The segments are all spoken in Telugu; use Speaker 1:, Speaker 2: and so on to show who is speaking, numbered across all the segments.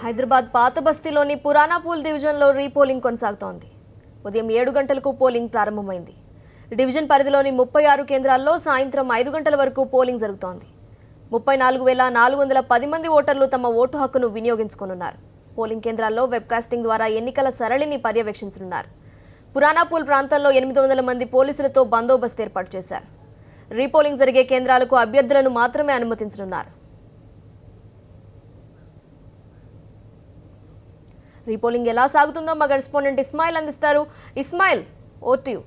Speaker 1: హైదరాబాద్ పాత బస్తీలోని పురాణాపూల్ డివిజన్లో రీపోలింగ్ కొనసాగుతోంది. ఉదయం 7 గంటలకు పోలింగ్ ప్రారంభమైంది. డివిజన్ పరిధిలోని 36 కేంద్రాల్లో సాయంత్రం 5 గంటల వరకు పోలింగ్ జరుగుతోంది. 34,410 మంది ఓటర్లు తమ ఓటు హక్కును వినియోగించుకోనున్నారు. పోలింగ్ కేంద్రాల్లో వెబ్కాస్టింగ్ ద్వారా ఎన్నికల సరళిని పర్యవేక్షించనున్నారు. పురాణాపూల్ ప్రాంతంలో 800 మంది పోలీసులతో బందోబస్తు ఏర్పాటు చేశారు. రీపోలింగ్ జరిగే కేంద్రాలకు అభ్యర్థులను మాత్రమే అనుమతించనున్నారు. రీపోలింగ్ ఎలా సాగుతుందో మా కరెస్పాండెంట్ ఇస్మాయిల్ అందిస్తారు. Ismail, over to you.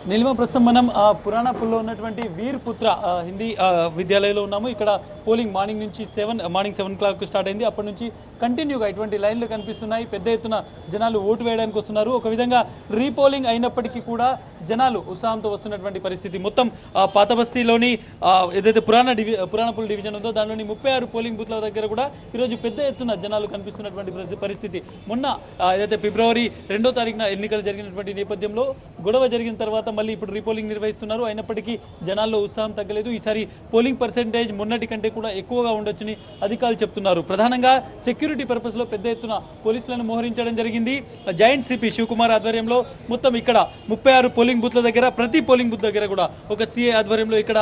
Speaker 2: Neelima, ప్రస్తుతం మనం పురాణాపూల్లో ఉన్నటువంటి వీర్ పుత్ర హిందీ విద్యాలయంలో ఉన్నాము. ఇక్కడ పోలింగ్ మార్నింగ్ 7 o'clock స్టార్ట్ అయింది. అప్పటి నుంచి కంటిన్యూగా ఇటువంటి లైన్లు కనిపిస్తున్నాయి. పెద్ద ఎత్తున జనాలు ఓటు వేయడానికి వస్తున్నారు. ఒక విధంగా రీపోలింగ్ అయినప్పటికీ కూడా జనాలు ఉత్సాహంతో వస్తున్నటువంటి పరిస్థితి. మొత్తం పాత బస్తీలోని ఏదైతే పురాణాపూల్ డివిజన్ ఉందో దానిలోని 36 పోలింగ్ బూత్ల దగ్గర కూడా ఈరోజు పెద్ద ఎత్తున జనాలు కనిపిస్తున్నటువంటి పరిస్థితి. మొన్న ఏదైతే ఫిబ్రవరి 2వ తారీఖున ఎన్నికలు జరిగినటువంటి నేపథ్యంలో గొడవ జరిగిన తర్వాత మళ్ళీ ఇప్పుడు రీపోలింగ్ నిర్వహిస్తున్నారు. అయినప్పటికీ జనాల్లో ఉత్సాహం తగ్గలేదు. ఈసారి పోలింగ్ పర్సెంటేజ్ మొన్నటి కంటే కూడా ఎక్కువగా ఉండొచ్చని అధికారులు చెప్తున్నారు. ప్రధానంగా సెక్యూరిటీ పర్పస్లో పెద్ద ఎత్తున పోలీసులను మోహరించడం జరిగింది. జాయింట్ సిపి శివకుమార్ ఆధ్వర్యంలో మొత్తం ఇక్కడ 36 పోలింగ్ బూత్ల దగ్గర ప్రతి పోలింగ్ బూత్ దగ్గర కూడా ఒక సిఏ ఆధ్వర్యంలో ఇక్కడ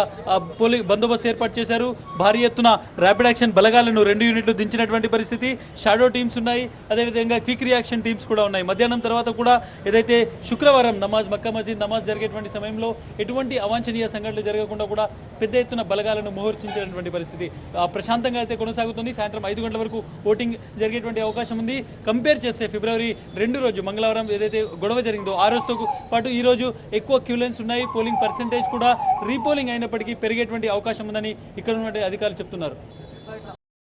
Speaker 2: పోలింగ్ బందోబస్తు ఏర్పాటు చేశారు. భారీ ఎత్తున ర్యాపిడ్ యాక్షన్ బలగాలను 2 యూనిట్లు దించినటువంటి పరిస్థితి. షాడో టీమ్స్ ఉన్నాయి, అదేవిధంగా క్విక్ రియాక్షన్ టీమ్స్ కూడా ఉన్నాయి. మధ్యాహ్నం తర్వాత కూడా ఏదైతే శుక్రవారం మక్కా మసీద్ నమాజ్ జరిగేటువంటి సమయంలో ఎటువంటి అవాంఛనీయ సంఘటనలు జరగకుండా కూడా పెద్ద ఎత్తున బలగాలను మోహరించినటువంటి పరిస్థితి ప్రశాంతంగా అయితే కొనసాగుతుంది. సాయంత్రం 5 గంటల వరకు ఓటింగ్ జరిగేటువంటి అవకాశం ఉంది. కంపేర్ చేస్తే ఫిబ్రవరి 2 రోజు మంగళవారం ఏదైతే గొడవ జరిగిందో ఆ రోజుతో పాటు ఈ రోజు ఎక్కువ క్యూలెన్స్ ఉన్నాయి. పోలింగ్ పర్సెంటేజ్ కూడా రీపోలింగ్ అయినప్పటికీ పెరిగేటువంటి అవకాశం ఉందని ఇక్కడ ఉన్నటువంటి అధికారులు చెప్తున్నారు.